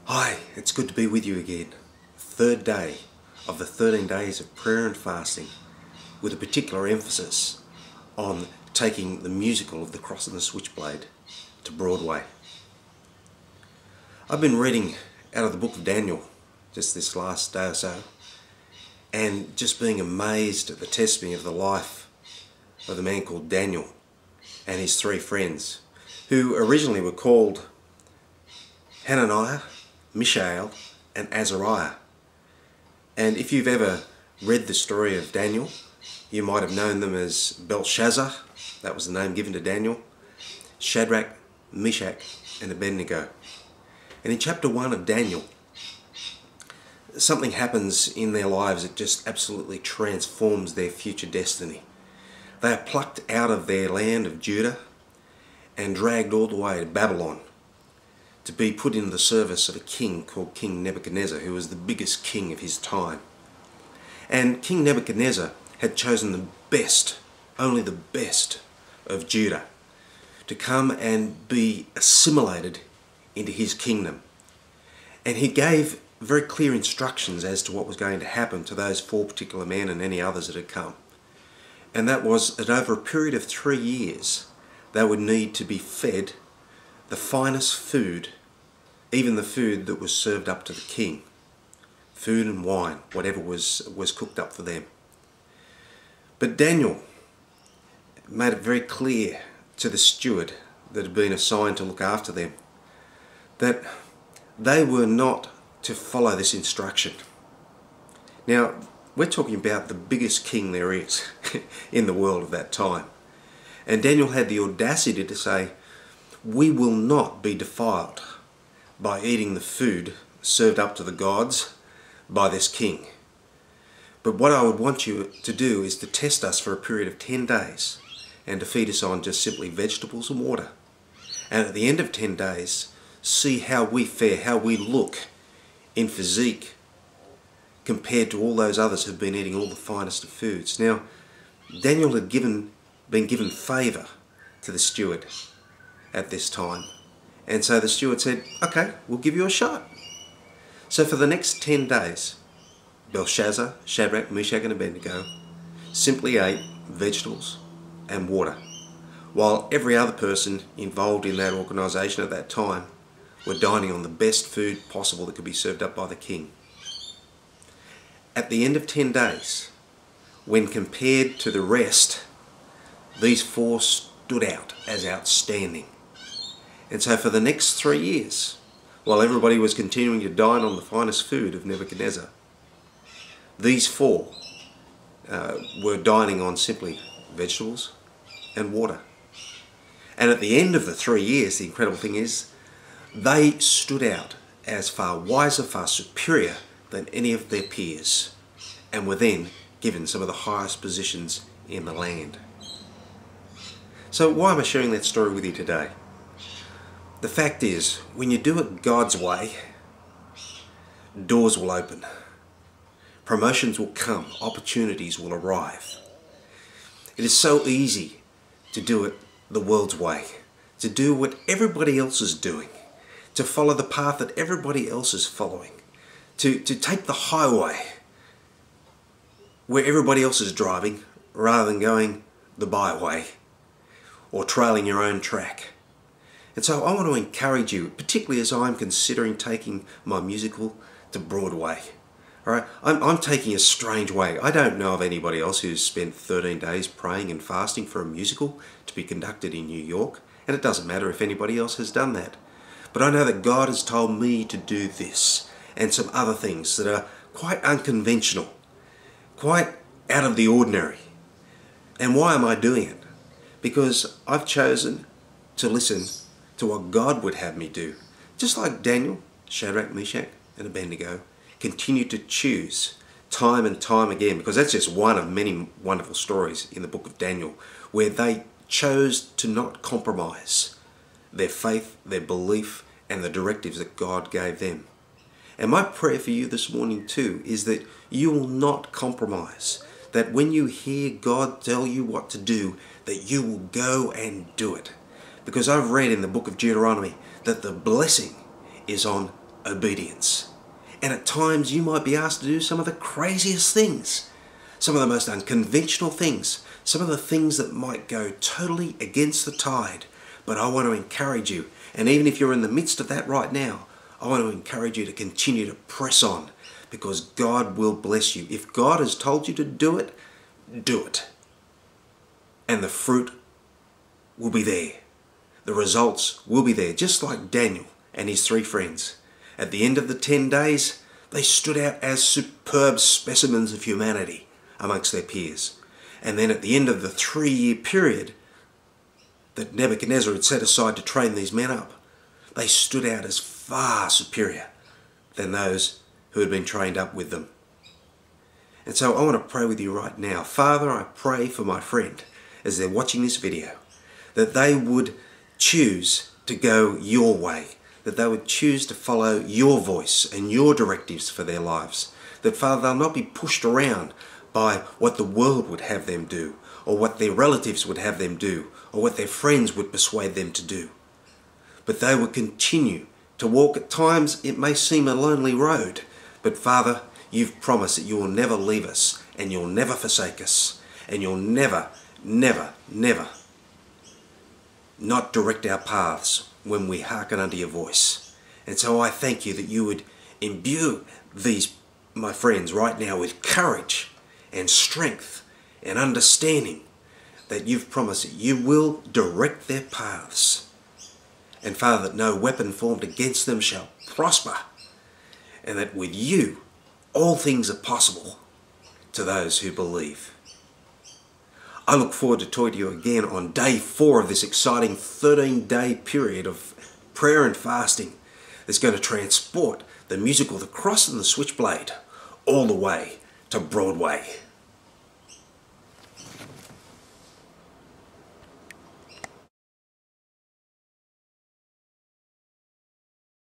Hi, it's good to be with you again. Third day of the 13 days of prayer and fasting, with a particular emphasis on taking the musical of The Cross and the Switchblade to Broadway. I've been reading out of the book of Daniel just this last day or so, and just being amazed at the testimony of the life of the man called Daniel and his three friends, who originally were called Hananiah, Mishael and Azariah. And if you've ever read the story of Daniel, you might have known them as Belshazzar, that was the name given to Daniel, Shadrach, Meshach and Abednego. And in chapter 1 of Daniel, something happens in their lives that just absolutely transforms their future destiny. They are plucked out of their land of Judah and dragged all the way to Babylon, to be put in the service of a king called King Nebuchadnezzar, who was the biggest king of his time. And King Nebuchadnezzar had chosen the best, only the best of Judah, to come and be assimilated into his kingdom. And he gave very clear instructions as to what was going to happen to those four particular men and any others that had come. And that was that over a period of 3 years, they would need to be fed the finest food, even the food that was served up to the king. Food and wine, whatever was cooked up for them. But Daniel made it very clear to the steward that had been assigned to look after them that they were not to follow this instruction. Now, we're talking about the biggest king there is in the world of that time. And Daniel had the audacity to say, "We will not be defiled by eating the food served up to the gods by this king. But what I would want you to do is to test us for a period of 10 days and to feed us on just simply vegetables and water. And at the end of 10 days, see how we fare, how we look in physique compared to all those others who've been eating all the finest of foods." Now, Daniel had been given favour to the steward at this time. And so the steward said, "Okay, we'll give you a shot." So for the next 10 days, Belshazzar, Shadrach, Meshach and Abednego simply ate vegetables and water, while every other person involved in that organisation at that time were dining on the best food possible that could be served up by the king. At the end of 10 days, when compared to the rest, these four stood out as outstanding. And so for the next 3 years, while everybody was continuing to dine on the finest food of Nebuchadnezzar, these four were dining on simply vegetables and water. And at the end of the 3 years, the incredible thing is, they stood out as far wiser, far superior than any of their peers, and were then given some of the highest positions in the land. So why am I sharing that story with you today? The fact is, when you do it God's way, doors will open, promotions will come, opportunities will arrive. It is so easy to do it the world's way, to do what everybody else is doing, to follow the path that everybody else is following, to take the highway where everybody else is driving rather than going the byway or trailing your own track. And so I want to encourage you, particularly as I'm considering taking my musical to Broadway. All right, I'm taking a strange way. I don't know of anybody else who's spent 13 days praying and fasting for a musical to be conducted in New York, and it doesn't matter if anybody else has done that. But I know that God has told me to do this and some other things that are quite unconventional, quite out of the ordinary. And why am I doing it? Because I've chosen to listen to what God would have me do. Just like Daniel, Shadrach, Meshach and Abednego continue to choose time and time again, because that's just one of many wonderful stories in the book of Daniel, where they chose to not compromise their faith, their belief and the directives that God gave them. And my prayer for you this morning too is that you will not compromise, that when you hear God tell you what to do, that you will go and do it. Because I've read in the book of Deuteronomy that the blessing is on obedience. And at times you might be asked to do some of the craziest things, some of the most unconventional things, some of the things that might go totally against the tide. But I want to encourage you, and even if you're in the midst of that right now, I want to encourage you to continue to press on, because God will bless you. If God has told you to do it, do it. And the fruit will be there. The results will be there, just like Daniel and his 3 friends. At the end of the 10 days, they stood out as superb specimens of humanity amongst their peers. And then at the end of the 3-year period that Nebuchadnezzar had set aside to train these men up, they stood out as far superior than those who had been trained up with them. And so I want to pray with you right now. Father, I pray for my friend as they're watching this video, that they would choose to go your way, that they would choose to follow your voice and your directives for their lives. That, Father, they'll not be pushed around by what the world would have them do, or what their relatives would have them do, or what their friends would persuade them to do. But they would continue to walk. At times it may seem a lonely road, but Father, you've promised that you will never leave us, and you'll never forsake us, and you'll never, never, never not direct our paths when we hearken unto your voice. And so I thank you that you would imbue these, my friends, right now with courage and strength and understanding, that you've promised that you will direct their paths. And Father, that no weapon formed against them shall prosper, and that with you all things are possible to those who believe. I look forward to talking to you again on day 4 of this exciting 13-day period of prayer and fasting that's going to transport the musical The Cross and the Switchblade all the way to Broadway.